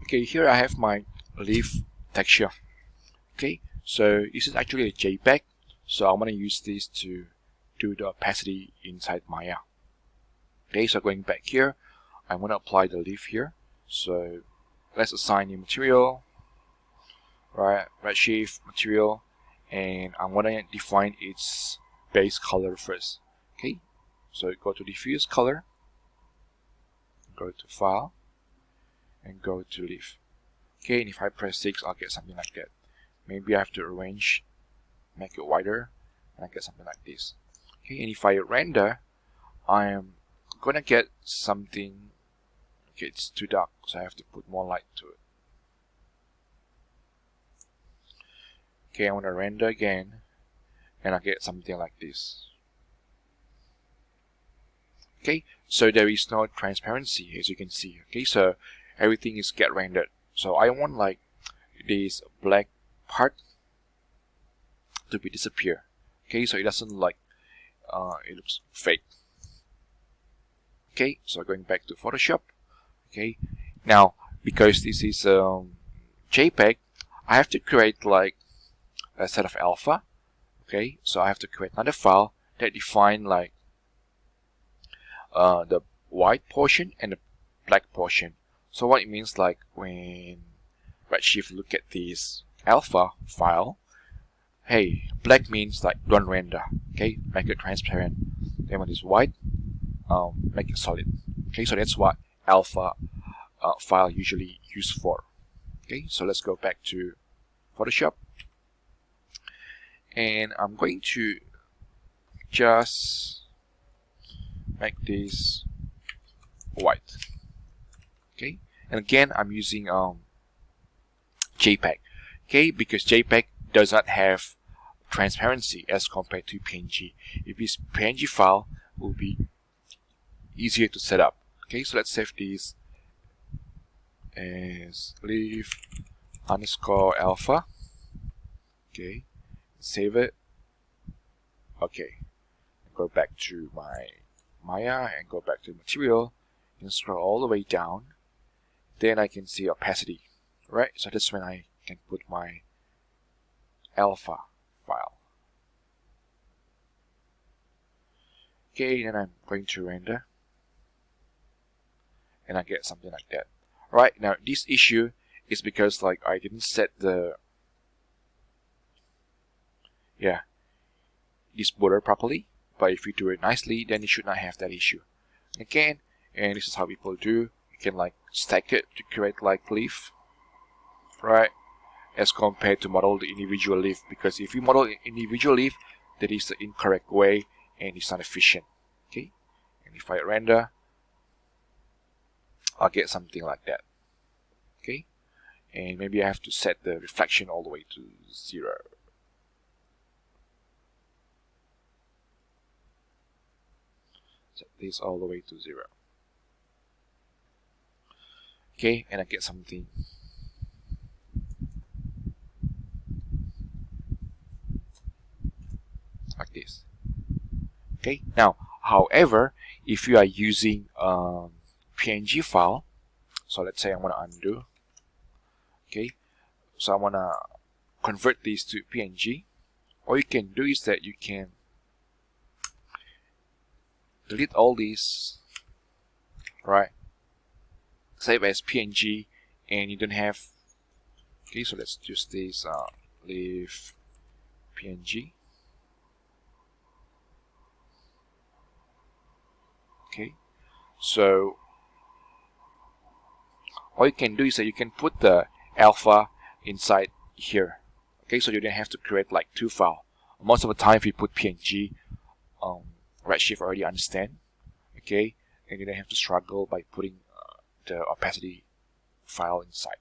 Okay, here I have my leaf texture. Okay, so this is actually a JPEG, so I want to use this to do the opacity inside Maya. Okay, so going back here, I want to apply the leaf here. So let's assign new material, right? Redshift material, and I want to define its base color first. Okay, so go to diffuse color, go to file, and go to leaf. Okay, and if I press 6, I'll get something like that. Maybe I have to arrange, make it wider, and I get something like this. Okay, and if I render, I am gonna get something. Okay, it's too dark, so I have to put more light to it. Okay, I want to render again, and I get something like this. Okay, so there is no transparency, as you can see. Okay, so everything is get rendered. So I want like this black part to be disappear. Okay, so it doesn't like it looks fake. Okay, so going back to Photoshop. Okay, now because this is JPEG, I have to create like a set of alpha. Okay, so I have to create another file that define like the white portion and the black portion. So what it means, like when Redshift look at this alpha file, hey, black means like don't render. Okay, make it transparent. Then when it's white, make it solid. Okay, so that's what alpha file usually used for. Okay, so let's go back to Photoshop, and I'm going to just make this white. Okay, and again I'm using JPEG. Okay, because JPEG does not have transparency as compared to PNG. If it's PNG file, it will be easier to set up. Okay, so let's save this as leaf_alpha. Okay, save it. Okay, go back to my Maya and go back to material and scroll all the way down. Then I can see opacity, right? So that's when I can put my alpha file. Okay, then I'm going to render, and I get something like that. Right, now this issue is because like I didn't set the this border properly, but if you do it nicely, then you should not have that issue. Again, and this is how people do, you can like stack it to create like leaf, right, as compared to model the individual leaf, because if you model individual leaf, that is the incorrect way and it's not efficient. Okay, and if I render, I'll get something like that. Okay, and maybe I have to set the reflection all the way to 0. Set this all the way to 0. Okay, and I get something like this. Okay, now however, if you are using PNG file, so let's say I want to undo. Okay, so I want to convert these to PNG. All you can do is that you can delete all these, right, save as PNG, and you don't have. Okay, so let's use this leave PNG. Okay, so all you can do is that you can put the alpha inside here. Okay, so you don't have to create like 2 files. Most of the time, if you put PNG, Redshift already understand. Okay, and you don't have to struggle by putting the opacity file inside.